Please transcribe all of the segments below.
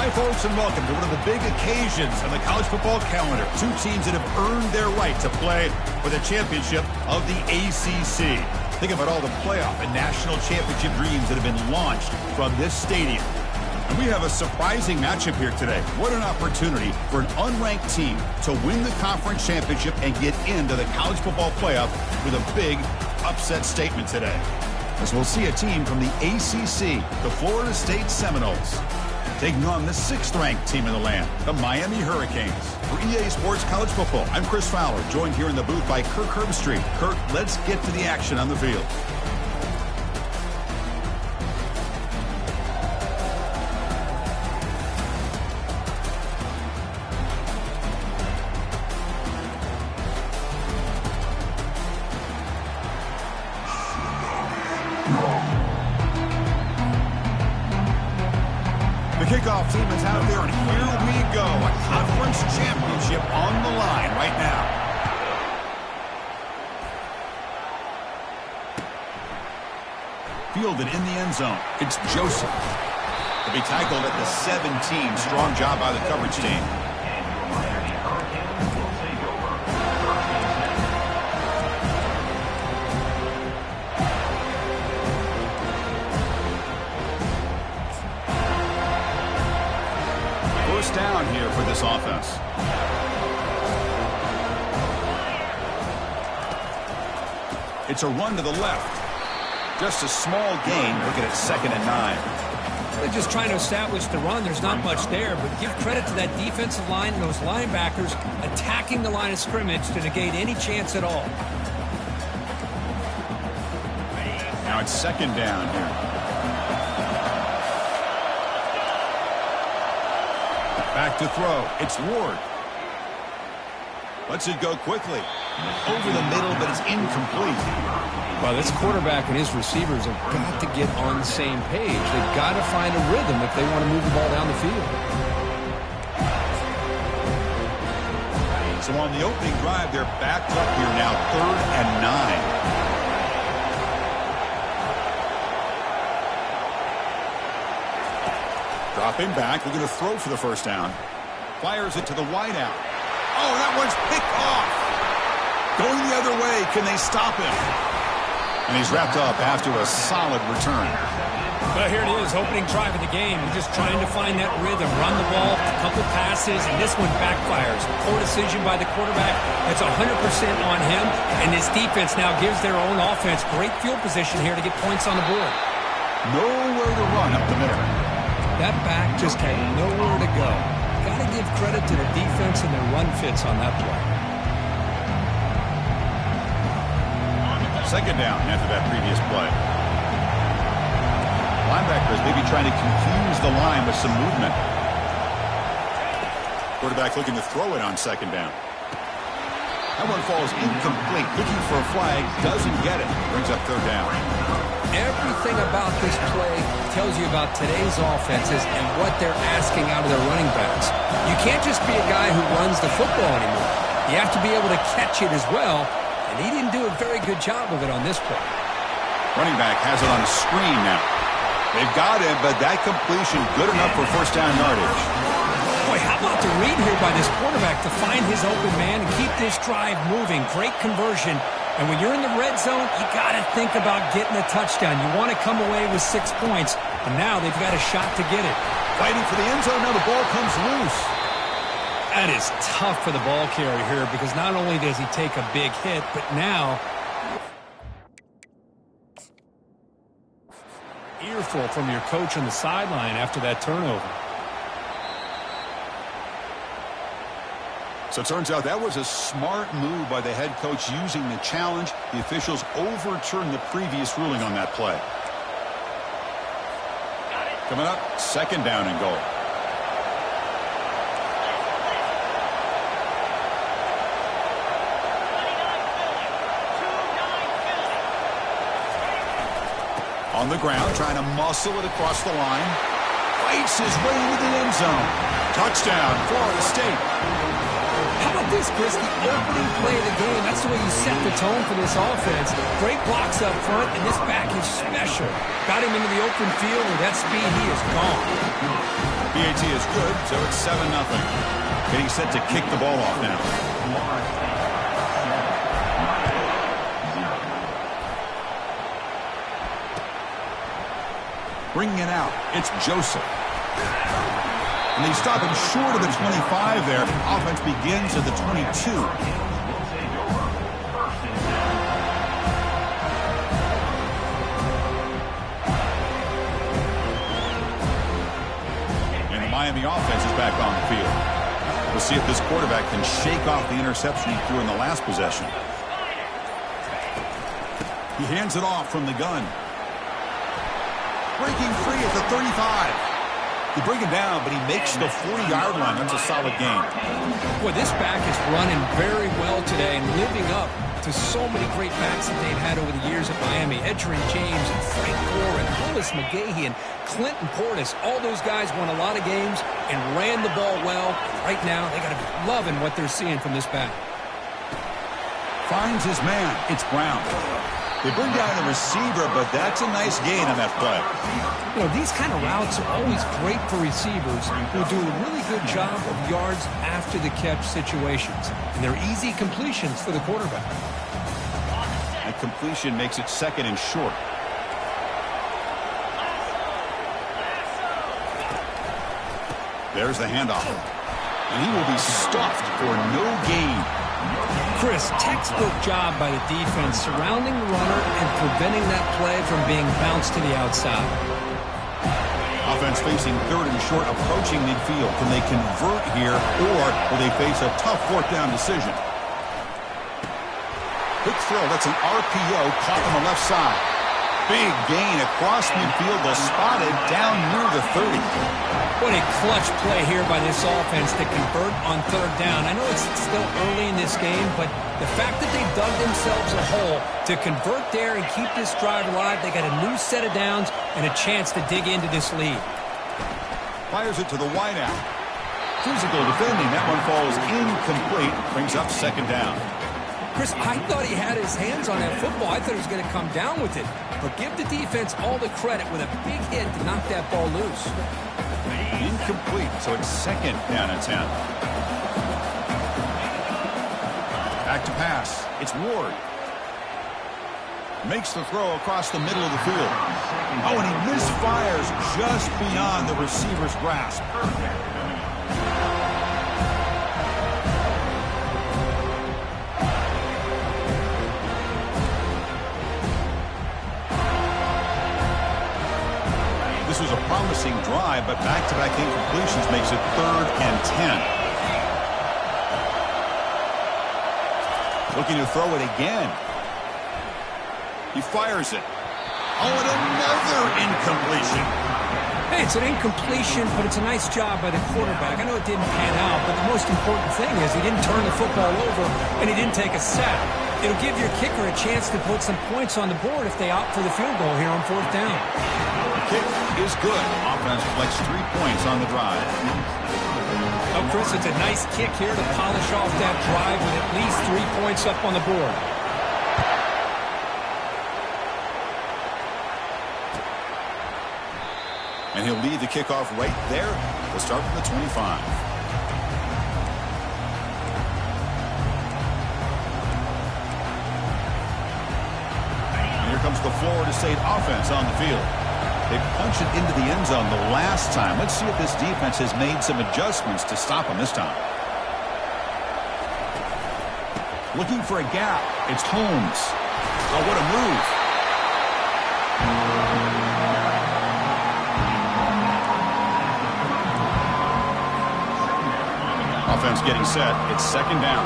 Hi, folks, and welcome to one of the big occasions on the college football calendar. Two teams that have earned their right to play for the championship of the ACC. Think about all the playoff and national championship dreams that have been launched from this stadium. And we have a surprising matchup here today. What an opportunity for an unranked team to win the conference championship and get into the college football playoff with a big upset statement today. As we'll see a team from the ACC, the Florida State Seminoles, taking on the 6th-ranked team in the land, the Miami Hurricanes. For EA Sports College Football, I'm Chris Fowler, joined here in the booth by Kirk Herbstreit. Kirk, let's get to the action on the field. The kickoff team is out there, and here we go. A conference championship on the line right now. Fielded in the end zone. It's Joseph. To be tackled at the 17. Strong job by the coverage team. Down here for this offense. It's a run to the left. Just a small gain. Looking at 2nd and 9. They're just trying to establish the run. There's not much there, but give credit to that defensive line and those linebackers attacking the line of scrimmage to negate any chance at all. Now it's 2nd down here. Back to throw. It's Ward. Lets it go quickly. Over the middle, but it's incomplete. Well, this quarterback and his receivers have got to get on the same page. They've got to find a rhythm if they want to move the ball down the field. So on the opening drive, they're backed up here now, 3rd and 9. Dropping back, looking to throw for the first down. Fires it to the wideout. Oh, that one's picked off. Going the other way, can they stop him? And he's wrapped up after a solid return. Well, here it is, opening drive of the game. We're just trying to find that rhythm, run the ball, a couple passes, and this one backfires. Poor decision by the quarterback. That's 100% on him, and this defense now gives their own offense great field position here to get points on the board. Nowhere to run up the middle. That back just had nowhere to go. Got to give credit to the defense and their run fits on that play. 2nd down after that previous play. Linebackers maybe trying to confuse the line with some movement. Quarterback looking to throw it on 2nd down. That one falls incomplete. Looking for a flag. Doesn't get it. Brings up 3rd down. Everything about this play tells you about today's offenses and what they're asking out of their running backs. You can't just be a guy who runs the football anymore. You have to be able to catch it as well, and he didn't do a very good job of it on this play. Running back has it on a screen now. They've got him, but that completion good enough for 1st down yardage. Boy, how about the read here by this quarterback to find his open man and keep this drive moving. Great conversion. And when you're in the red zone, you got to think about getting a touchdown. You want to come away with 6 points, and now they've got a shot to get it. Fighting for the end zone, now the ball comes loose. That is tough for the ball carrier here because not only does he take a big hit, but now earful from your coach on the sideline after that turnover. So it turns out that was a smart move by the head coach using the challenge. The officials overturned the previous ruling on that play. Coming up, 2nd down and goal. On the ground, trying to muscle it across the line. Fights his way into the end zone. Touchdown, Florida State. How about this, Chris? The opening play of the game, that's the way you set the tone for this offense. Great blocks up front, and this back is special. Got him into the open field, and that speed, he is gone. PAT is good, so it's 7-0. Getting set to kick the ball off now. Bringing it out, it's Joseph. And they stop him short of the 25 there. Offense begins at the 22. And the Miami offense is back on the field. We'll see if this quarterback can shake off the interception he threw in the last possession. He hands it off from the gun. Breaking free at the 35. They bring him down, but he makes the 40-yard line. That's a solid game. Boy, this back is running very well today and living up to so many great backs that they've had over the years at Miami. Edgerrin James and Frank Gore and Willis McGahee and Clinton Portis. All those guys won a lot of games and ran the ball well. Right now, they got to be loving what they're seeing from this back. Finds his man. It's Brown. They bring down the receiver, but that's a nice gain on that play. You know, these kind of routes are always great for receivers who do a really good job of yards after the catch situations. And they're easy completions for the quarterback. That completion makes it 2nd and short. There's the handoff. And he will be stuffed for no gain. Chris, textbook job by the defense surrounding the runner and preventing that play from being bounced to the outside. Offense facing 3rd and short, approaching midfield. Can they convert here, or will they face a tough 4th down decision? Quick throw. That's an RPO caught on the left side. Big gain across midfield. They'll spot it down near the 30. What a clutch play here by this offense to convert on 3rd down. I know it's still early in this game, but the fact that they dug themselves a hole to convert there and keep this drive alive, they got a new set of downs and a chance to dig into this lead. Fires it to the wideout. Physical defending. That one falls incomplete. Brings up 2nd down. Chris, I thought he had his hands on that football. I thought he was going to come down with it. But give the defense all the credit with a big hit to knock that ball loose. Incomplete, so it's 2nd down and 10. Back to pass. It's Ward. Makes the throw across the middle of the field. Oh, and he misfires just beyond the receiver's grasp. This was a promising drive, but back-to-back incompletions makes it 3rd and 10. Looking to throw it again. He fires it. Oh, and another incompletion. Hey, it's an incompletion, but it's a nice job by the quarterback. I know it didn't pan out, but the most important thing is he didn't turn the football over and he didn't take a sack. It'll give your kicker a chance to put some points on the board if they opt for the field goal here on 4th down. Kick is good. Offense collects 3 points on the drive. Oh, Chris, it's a nice kick here to polish off that drive with at least 3 points up on the board. And he'll lead the kickoff right there. We'll start from the 25. And here comes the Florida State offense on the field. They punched it into the end zone the last time. Let's see if this defense has made some adjustments to stop them this time. Looking for a gap. It's Holmes. Oh, what a move. Offense getting set. It's 2nd down.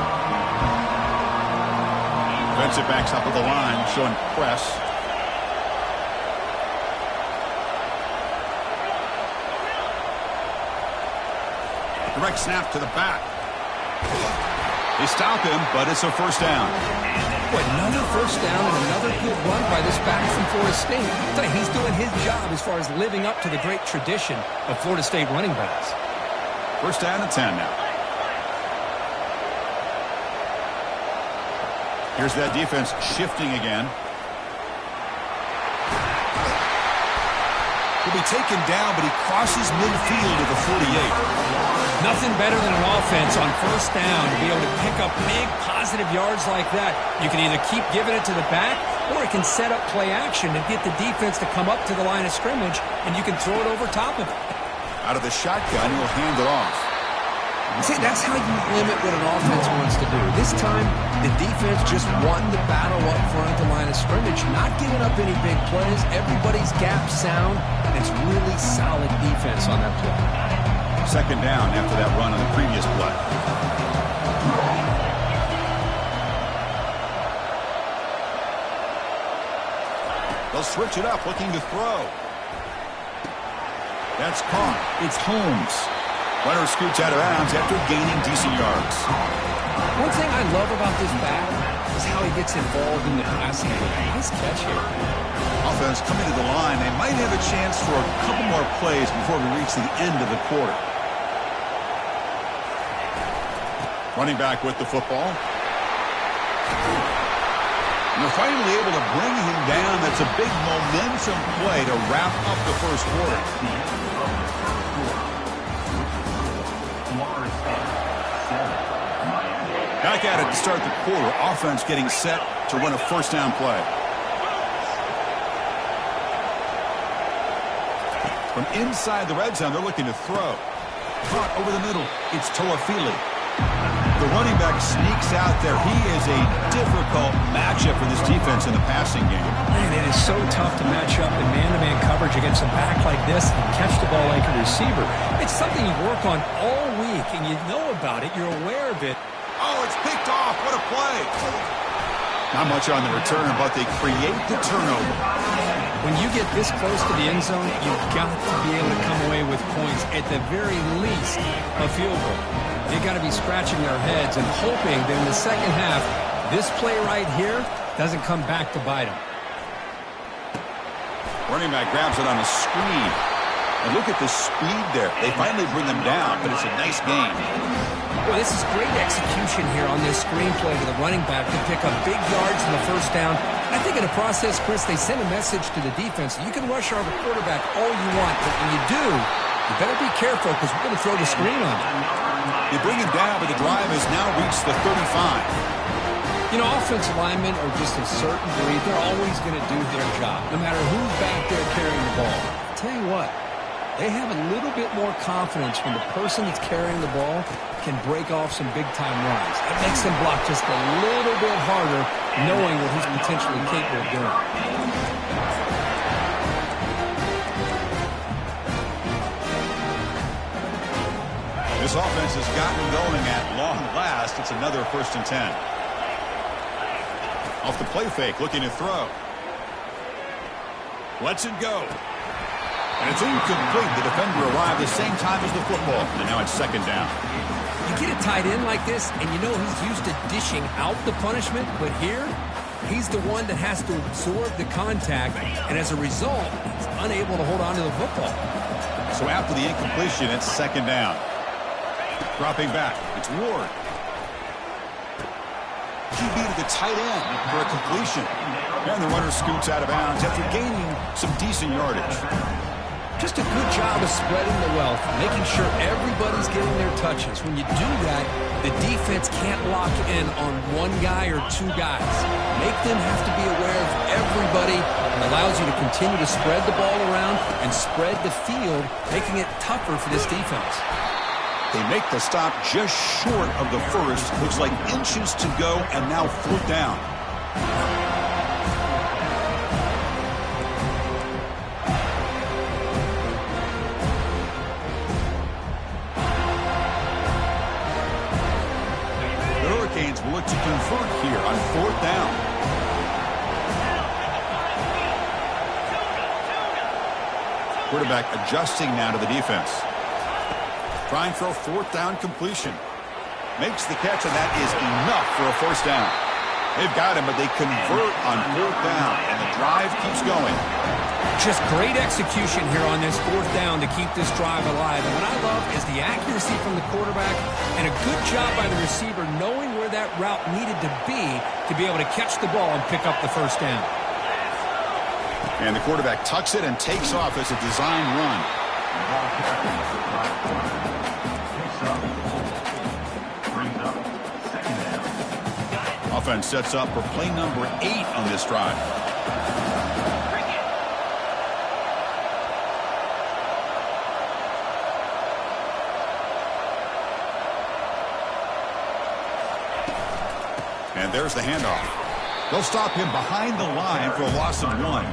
Defensive backs up at the line, showing press. Direct snap to the back. They stop him, but it's a 1st down. Boy, another 1st down and another good run by this back from Florida State. I tell you, he's doing his job as far as living up to the great tradition of Florida State running backs. 1st down and 10 now. Here's that defense shifting again. He'll be taken down, but he crosses midfield to the 48. Nothing better than an offense on first down to be able to pick up big positive yards like that. You can either keep giving it to the back, or it can set up play action and get the defense to come up to the line of scrimmage, and you can throw it over top of it. Out of the shotgun, he'll hand it off. See, that's how you limit what an offense wants to do. This time, the defense just won the battle up front at the line of scrimmage, not giving up any big plays. Everybody's gap sound, and it's really solid defense on that play. Second down after that run on the previous play. They'll switch it up, looking to throw. That's caught. It's Holmes. Runner scoots out of bounds after gaining decent yards. One thing I love about this back is how he gets involved in the passing game. Nice catch here. Offense coming to the line. They might have a chance for a couple more plays before we reach the end of the quarter. Running back with the football. And they're finally able to bring him down. That's a big momentum play to wrap up the first quarter. Back at it to start the quarter. Offense getting set to run a first down play. From inside the red zone, they're looking to throw. Caught over the middle. It's Toafili. The running back sneaks out there. He is a difficult matchup for this defense in the passing game. Man, it is so tough to match up in man-to-man coverage against a back like this and catch the ball like a receiver. It's something you work on all week, and you know about it. You're aware of it. Oh, it's picked off. What a play. Not much on the return, but they create the turnover. When you get this close to the end zone, you've got to be able to come away with points, at the very least, a field goal. They got to be scratching their heads and hoping that in the second half, this play right here doesn't come back to bite them. Running back grabs it on a screen. And look at the speed there. They finally bring them down, but it's a nice game. Well, this is great execution here on this screen play to the running back to pick up big yards in the first down. I think in the process, Chris, they send a message to the defense. You can rush our quarterback all you want, but when you do, you better be careful because we're going to throw the screen on you. They bring him down, but the drive has now reached the 35. You know, offensive linemen are just a certain breed. They're always going to do their job, no matter who's back there carrying the ball. I'll tell you what, they have a little bit more confidence when the person that's carrying the ball can break off some big-time runs. It makes them block just a little bit harder, knowing what he's potentially capable of doing. This offense has gotten going at long last. It's another 1st and 10. Off the play fake, looking to throw. Lets it go. And it's incomplete. The defender arrived the same time as the football. And now it's 2nd down. You get a tight end like this, and you know he's used to dishing out the punishment, but here, he's the one that has to absorb the contact, and as a result, he's unable to hold on to the football. So after the incompletion, it's 2nd down. Dropping back, it's Ward. QB to the tight end for a completion. And the runner scoots out of bounds after gaining some decent yardage. Just a good job of spreading the wealth, making sure everybody's getting their touches. When you do that, the defense can't lock in on one guy or two guys. Make them have to be aware of everybody, and allows you to continue to spread the ball around and spread the field, making it tougher for this defense. They make the stop just short of the first. Looks like inches to go, and now 4th down. The Hurricanes will look to convert here on 4th down. Quarterback adjusting now to the defense. Trying for a 4th down completion. Makes the catch, and that is enough for a 1st down. They've got him, but they convert on 4th down, and the drive keeps going. Just great execution here on this 4th down to keep this drive alive. And what I love is the accuracy from the quarterback and a good job by the receiver knowing where that route needed to be able to catch the ball and pick up the 1st down. And the quarterback tucks it and takes off as a design run. Offense sets up for play number 8 on this drive. And there's the handoff. They'll stop him behind the line for a loss of 1.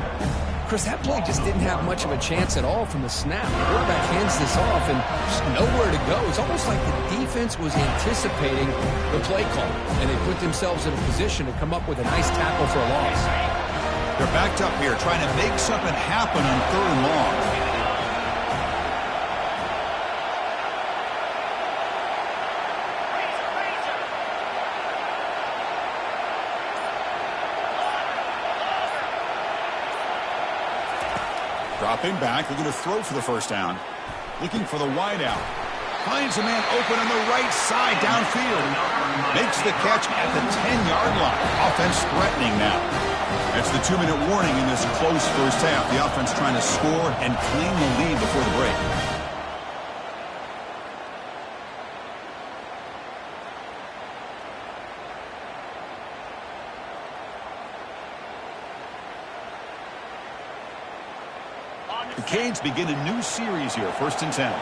Chris, that play just didn't have much of a chance at all from the snap. The quarterback hands this off and just nowhere to go. It's almost like the defense was anticipating the play call, and they put themselves in a position to come up with a nice tackle for a loss. They're backed up here trying to make something happen on 3rd and long. Dropping back, looking to throw for the first down. Looking for the wide out. Finds a man open on the right side downfield. Makes the catch at the 10-yard line. Offense threatening now. That's the 2-minute warning in this close first half. The offense trying to score and claim the lead before the break. The Canes begin a new series here, 1st and 10.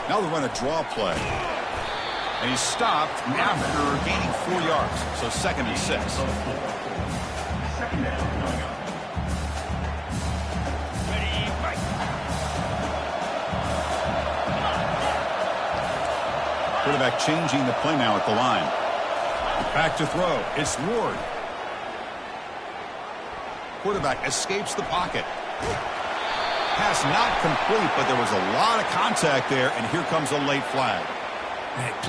Now they run a draw play. And he's stopped after gaining 4 yards. So 2nd and 6. Quarterback changing the play now at the line. Back to throw. It's Ward. Quarterback escapes the pocket. Pass not complete, but there was a lot of contact there, and here comes a late flag.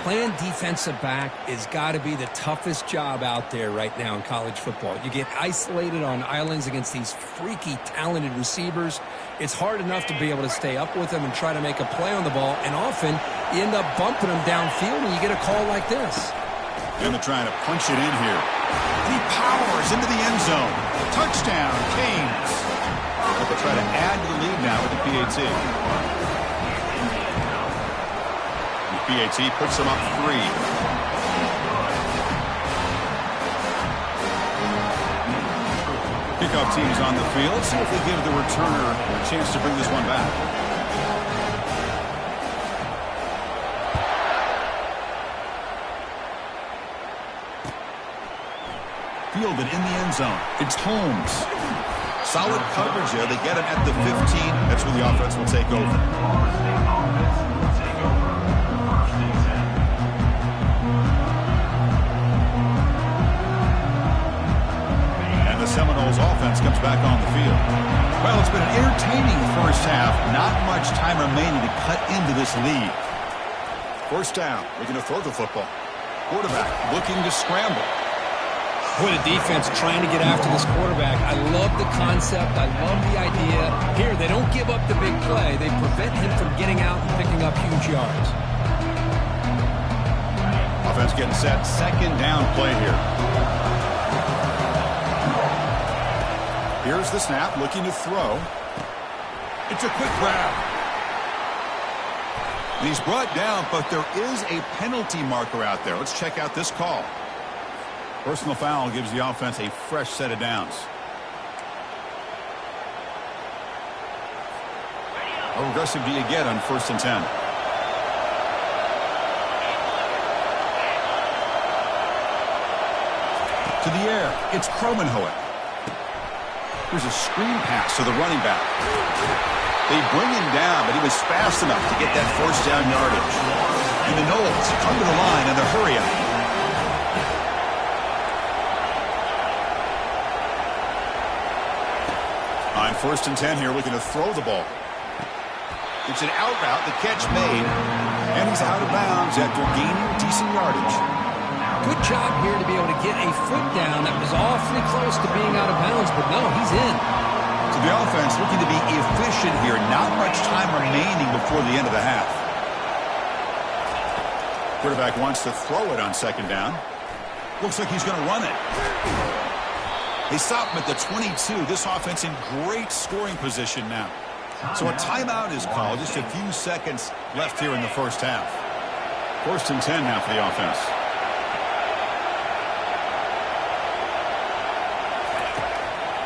Playing defensive back has got to be the toughest job out there right now in college football. You get isolated on islands against these freaky, talented receivers. It's hard enough to be able to stay up with them and try to make a play on the ball, and often you end up bumping them downfield, and you get a call like this. And they're trying to punch it in here. And he powers into the end zone. Touchdown, Canes. But they try to add to the lead now with the PAT. The PAT puts them up 3. Kickoff team's on the field. Let's see if they give the returner a chance to bring this one back. Fielded in the end zone. It's Holmes. Solid coverage there. They get him at the 15. That's where the offense will take over. And the Seminoles offense comes back on the field. Well, it's been an entertaining first half. Not much time remaining to cut into this lead. First down. Looking to throw the football. Quarterback looking to scramble. Boy, the defense trying to get after this quarterback. I love the concept. I love the idea. Here, they don't give up the big play. They prevent him from getting out and picking up huge yards. Offense getting set. 2nd down play here. Here's the snap. Looking to throw. It's a quick grab. And he's brought down, but there is a penalty marker out there. Let's check out this call. Personal foul gives the offense a fresh set of downs. How aggressive do you get on 1st and 10? To the air, it's Kromenhoek. Here's a screen pass to the running back. They bring him down, but he was fast enough to get that 1st down yardage. And the Noles come to the line in a hurry up. On 1st and 10 here, looking to throw the ball. It's an out route, the catch made, and he's out of bounds after gaining decent yardage. Good job here to be able to get a foot down that was awfully close to being out of bounds, but no, he's in. So the offense looking to be efficient here. Not much time remaining before the end of the half. Quarterback wants to throw it on 2nd down. Looks like he's going to run it. They stop him at the 22. This offense in great scoring position now. So a timeout is called. Just a few seconds left here in the first half. 1st and 10 now for the offense.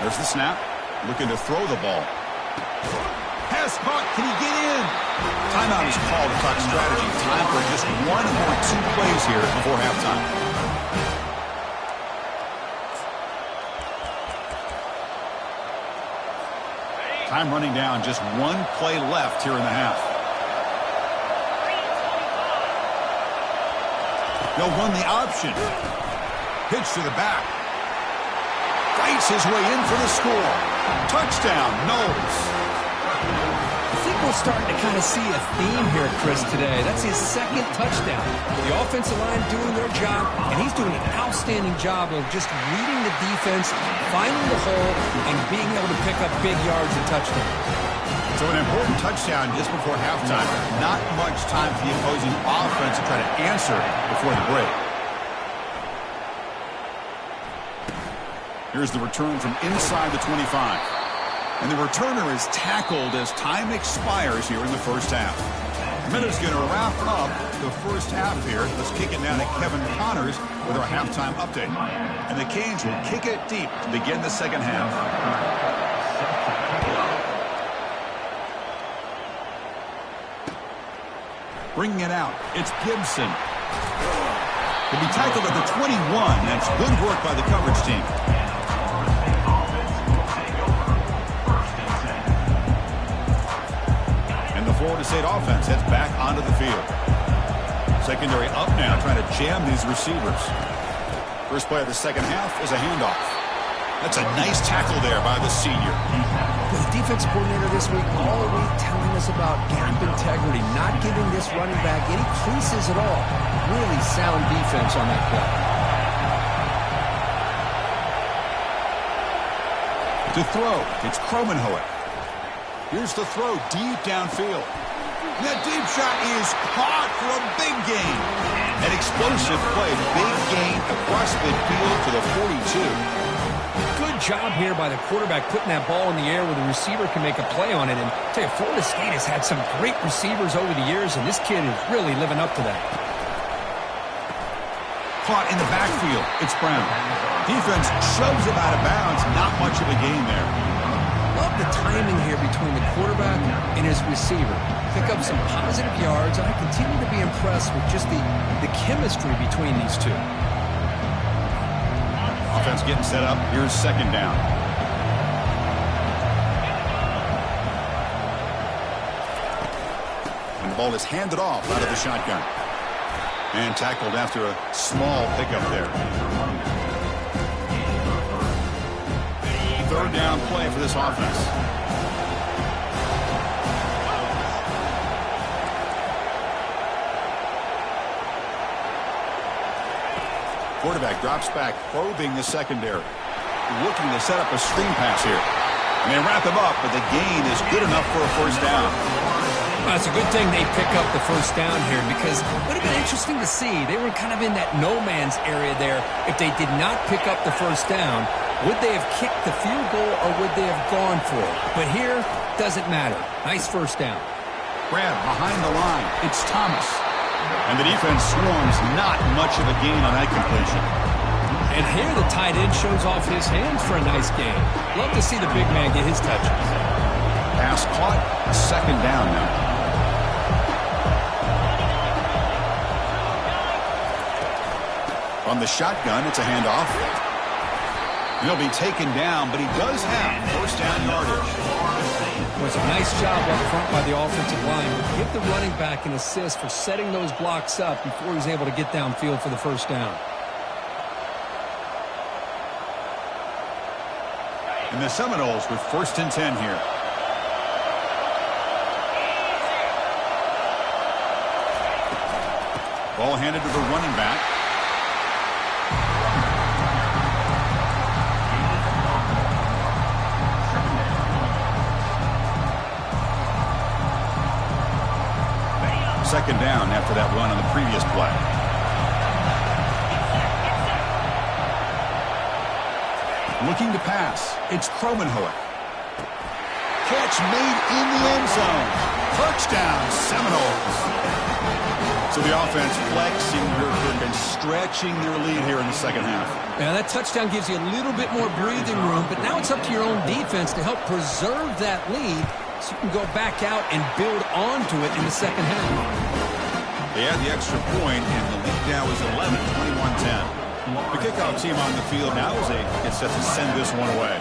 There's the snap. Looking to throw the ball. Pass caught. Can he get in? Timeout is called to talk strategy. Time for just 1 or 2 plays here before halftime. Time running down, just 1 play left here in the half. They'll run the option. Pitch to the back. Fights his way in for the score. Touchdown, Knowles. I think we're starting to kind of see a theme here, Chris, today. That's his 2nd touchdown. The offensive line doing their job, and he's doing an outstanding job of just reading the defense, finding the hole, and being able to pick up big yards and touchdowns. So an important touchdown just before halftime. Not much time for the opposing offense to try to answer before the break. Here's the return from inside the 25. And the returner is tackled as time expires here in the first half. Minutes going to wrap up the first half here. Let's kick it down to Kevin Connors with our halftime update. And the Canes will kick it deep to begin the second half. Bringing it out, it's Gibson. He'll be tackled at the 21. That's good work by the coverage team. Florida State offense heads back onto the field. Secondary up now, trying to jam these receivers. First play of the second half is a handoff. That's a nice tackle there by the senior. The defensive coordinator this week all week telling us about gap integrity, not giving this running back any creases at all. Really sound defense on that play. To throw, it's Kromenhoek. Here's the throw deep downfield. That deep shot is caught for a big gain. An explosive play, big gain across midfield to the 42. Good job here by the quarterback putting that ball in the air where the receiver can make a play on it. And I tell you, Florida State has had some great receivers over the years, and this kid is really living up to that. Caught in the backfield. It's Brown. Defense shoves him out of bounds. Not much of a gain there. Love the timing here between the quarterback and his receiver. Pick up some positive yards, and I continue to be impressed with just the chemistry between these two. Offense getting set up. Here's second down. And the ball is handed off out of the shotgun. And tackled after a small pickup there. Third down play for this offense. Quarterback drops back, probing the secondary. Looking to set up a screen pass here. And they wrap him up, but the gain is good enough for a first down. Well, it's a good thing they pick up the first down here because it would have been interesting to see. They were kind of in that no man's area there. If they did not pick up the first down, would they have kicked the field goal or would they have gone for it? But here, doesn't matter. Nice first down. Grab behind the line. It's Thomas. And the defense swarms, not much of a gain on that completion. And here the tight end shows off his hands for a nice gain. Love to see the big man get his touches. Pass caught. Second down now. From the shotgun, it's a handoff. He'll be taken down, but he does have first down yardage. It was a nice job up front by the offensive line. Give the running back an assist for setting those blocks up before he's able to get downfield for the first down. And the Seminoles with first and 10 here. Ball handed to the running back. Second down after that run on the previous play. Looking to pass. It's Kromenhoek. Catch made in the end zone. Touchdown, Seminoles. So the offense flexing and stretching their lead here in the second half. Yeah, that touchdown gives you a little bit more breathing room, but now it's up to your own defense to help preserve that lead so you can go back out and build onto it in the second half. They had the extra point, and the lead now is 11, 21-10. The kickoff team on the field now as they get set to send this one away.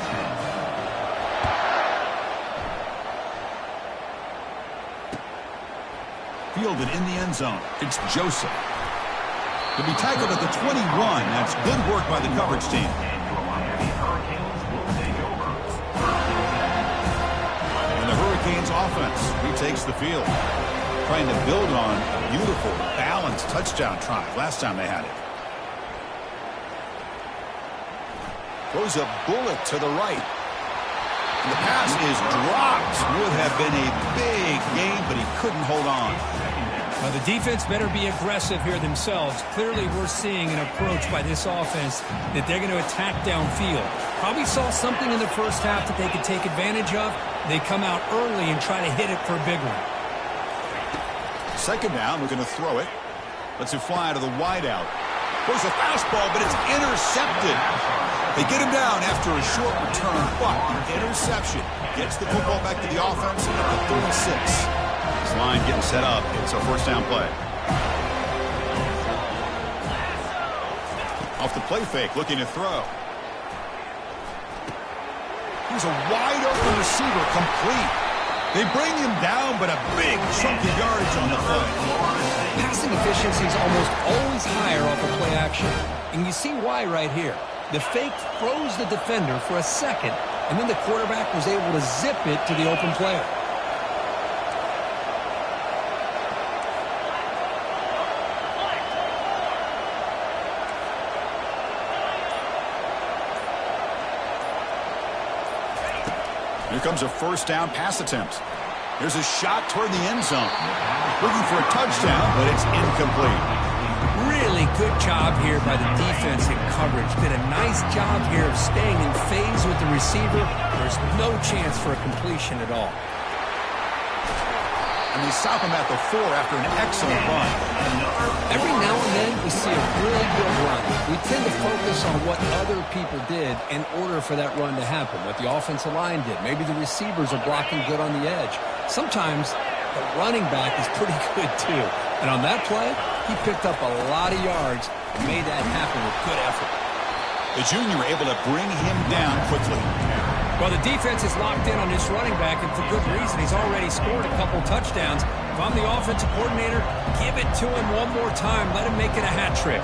Fielded in the end zone. It's Joseph. To be tackled at the 21. That's good work by the coverage team. And the Hurricanes offense retakes the field, trying to build on a beautiful, balanced touchdown drive last time they had it. Throws a bullet to the right. And the pass is dropped. Would have been a big game, but he couldn't hold on. Well, the defense better be aggressive here themselves. Clearly, we're seeing an approach by this offense that they're going to attack downfield. Probably saw something in the first half that they could take advantage of. They come out early and try to hit it for a big one. Second down, we're going to throw it. Lets it fly to the wideout. Goes a fastball, but it's intercepted. They get him down after a short return, but the interception gets the football back to the offense at the 36. This line getting set up. It's a first down play. Off the play fake, looking to throw. Here's a wide open receiver, complete. They bring him down, but a big chunk of yardage on the play. Passing efficiency is almost always higher off of play action. And you see why right here. The fake froze the defender for a second, and then the quarterback was able to zip it to the open player. Here comes a first down pass attempt. There's a shot toward the end zone. Looking for a touchdown, but it's incomplete. Really good job here by the defense in coverage. Did a nice job here of staying in phase with the receiver. There's no chance for a completion at all. And they stop him at the 4 after an excellent run. Every now and then we see a really good run. We tend to focus on what other people did in order for that run to happen, what the offensive line did. Maybe the receivers are blocking good on the edge. Sometimes the running back is pretty good too. And on that play, he picked up a lot of yards and made that happen with good effort. The junior able to bring him down quickly. Well, the defense is locked in on this running back, and for good reason. He's already scored a couple touchdowns. If I'm the offensive coordinator, give it to him one more time. Let him make it a hat trick.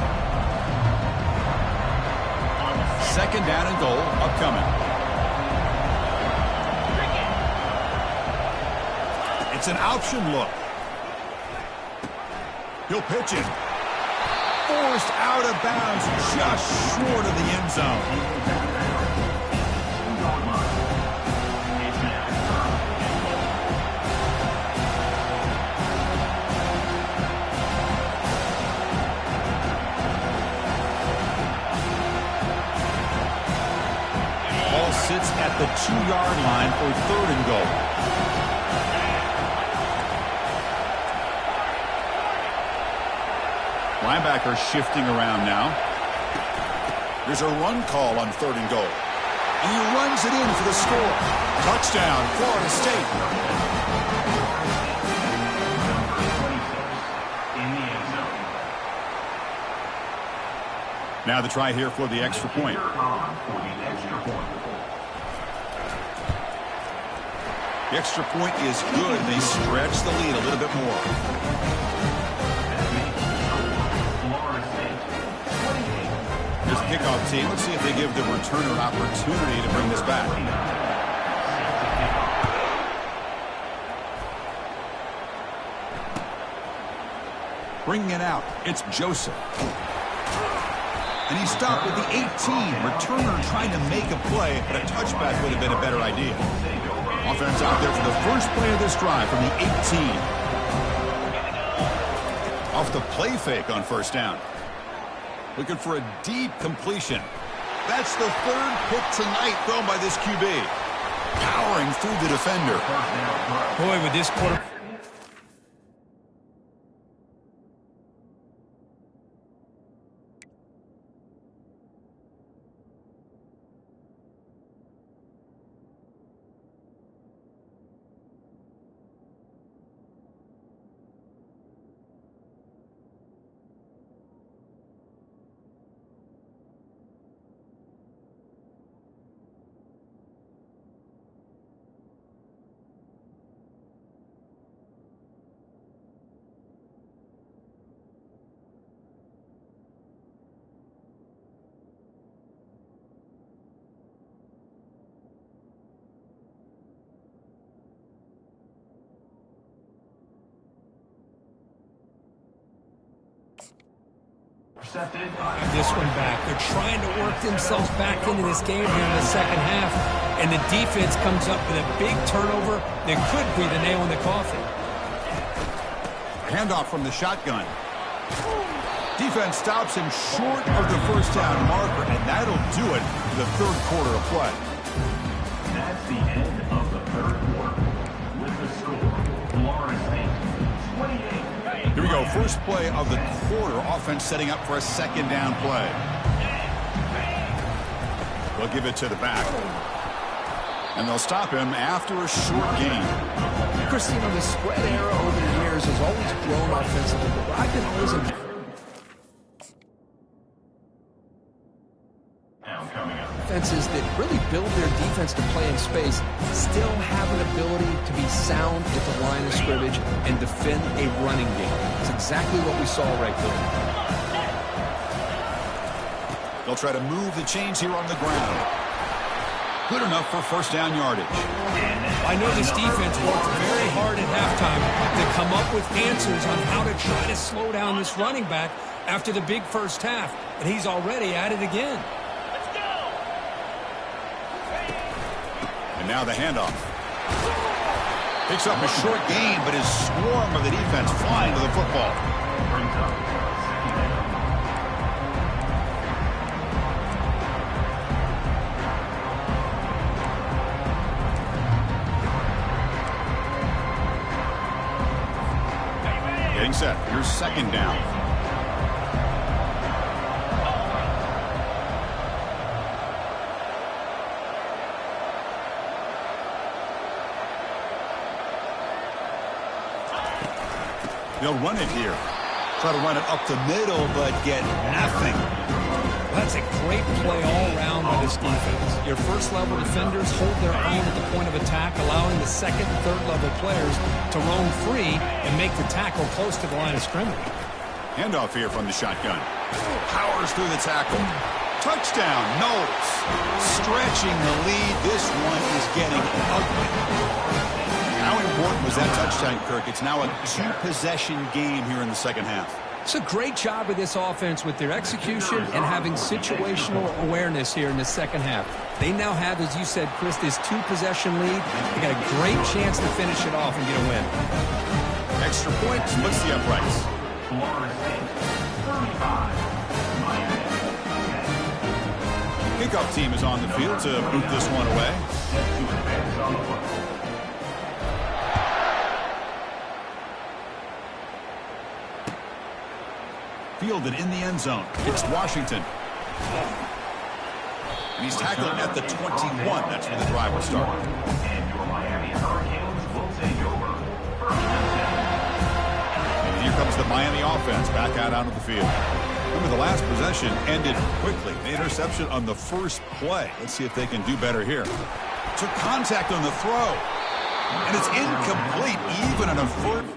Second down and goal upcoming. It's an option look. He'll pitch it. Forced out of bounds, just short of the end zone. Ball sits at the 2-yard line for third and goal. Linebacker shifting around now. There's a run call on third and goal. And he runs it in for the score. Touchdown, Florida State. Now the try here for the extra point. The extra point is good. They stretch the lead a little bit more. Here's the kickoff team. Let's see if they give the returner an opportunity to bring this back. Bringing it out, it's Joseph. And he stopped with the 18. Returner trying to make a play, but a touchback would have been a better idea. Offense out there for the first play of this drive from the 18. Off the play fake on first down. Looking for a deep completion. That's the third pick tonight thrown by this QB. Powering through the defender. Boy, with this quarter... This one back. They're trying to work themselves back into this game here in the second half. And the defense comes up with a big turnover that could be the nail in the coffin. Handoff from the shotgun. Defense stops him short of the first down marker, and that'll do it for the third quarter of play. That's the end of the third quarter. With the score, Florida State 28. Here we go, first play of the quarter. Offense setting up for a second down play. They'll give it to the back. And they'll stop him after a short gain. Christine, the spread era over the years has always grown offensively, but I've been always impressed. Offenses that really build their defense to play in space still have an ability to be sound at the line of scrimmage and defend a running game. It's exactly what we saw right there. They'll try to move the chains here on the ground. Good enough for first down yardage. I know this defense worked very hard at halftime to come up with answers on how to try to slow down this running back after the big first half, and he's already at it again. And now the handoff. Picks up a short gain, but his swarm of the defense flying to the football. Brings up second down. Getting set. Here's second down. They'll run it here. Try to run it up the middle, but get nothing. That's a great play all around by this defense. Your first-level defenders hold their own at the point of attack, allowing the second and third-level players to roam free and make the tackle close to the line of scrimmage. Handoff here from the shotgun. Powers through the tackle. Touchdown, Knowles. Stretching the lead. This one is getting ugly. How important was that touchdown, Kirk? It's now a two-possession game here in the second half. It's a great job of this offense with their execution and having situational awareness here in the second half. They now have, as you said, Chris, this two-possession lead. They got a great chance to finish it off and get a win. Extra point splits the uprights. Florida State 35. Kickoff team is on the field to boot this one away. Set to advance on the football. Fielded in the end zone. It's Washington. And he's tackling at the 21. That's where the drive will start. And your Miami Hurricanes will take over. And here comes the Miami offense back out onto the field. Remember, the last possession ended quickly. The interception on the first play. Let's see if they can do better here. Took contact on the throw. And it's incomplete, even on a first.